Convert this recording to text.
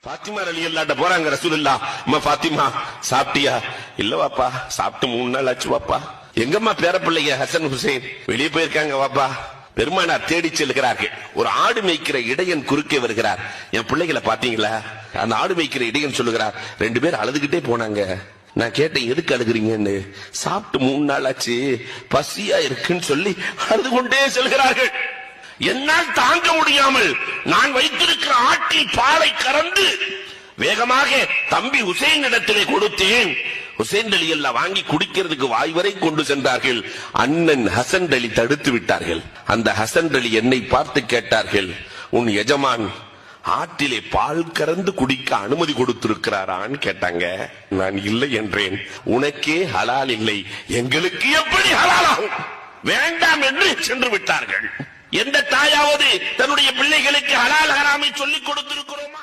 பாத்திமா ரலியல்லாஹு போறாங்க ரசூலுல்லாஹ். அம்மா பாத்திமா சாப்பிட்டியா? இல்ல வாப்பா, சாப்பிட்டு 3 நாள் ஆச்சு வாப்பா. எங்கம்மா பேர பிள்ளைங்க ஹசன் ஹுசைன்? வெளியே போயிருக்காங்க வாப்பா. பெருமானார் தேடி செல்கிறார்கள். ஒரு ஆடு மேய்க்கிற இடையன் குறுக்கே வருகிறார். என் பிள்ளைகளை பாத்தீங்களா? அந்த ஆடு மேய்க்கிற இடையன் சொல்லுகிறார், 2 பேர் அழுதுகிட்டே போனாங்க. நான் கேட்டேன், எதுக்கு அழுகுறீங்கன்னு. சாப்பிட்டு 3 நாள் ஆச்சு, பசியா இருக்குன்னு சொல்லி அழுது கொண்டே செல்கிறார்கள். என்னால் தாங்க முடியாமல் நான் வைத்திருக்கிற ஆட்டில் பாலை கறந்து வேகமாக தம்பி ஹுசைன் இடத்திலே கொடுத்தேன். ஹுசைன் அலி எல்லாம் வாங்கி குடிக்கிறதுக்கு வாய் வரை கொண்டு சென்றார்கள். அண்ணன் ஹசன் அலி தடுத்து விட்டார்கள். அந்த ஹசன் அலி என்னை பார்த்து கேட்டார்கள், உன் எஜமான் ஆட்டிலே பால் கறந்து குடிக்க அனுமதி கொடுத்திருக்கிறாரான்னு கேட்டாங்க. நான் இல்லை என்றேன். உனக்கே ஹலால் இல்லை, எங்களுக்கு எப்படி ஹலாலாகும்? வேண்டாம் என்று சென்று விட்டார்கள். எந்த தாயாவது தன்னுடைய பிள்ளைகளுக்கு ஹலால் ஹராமை சொல்லிக் கொடுத்திருக்கிறோமா?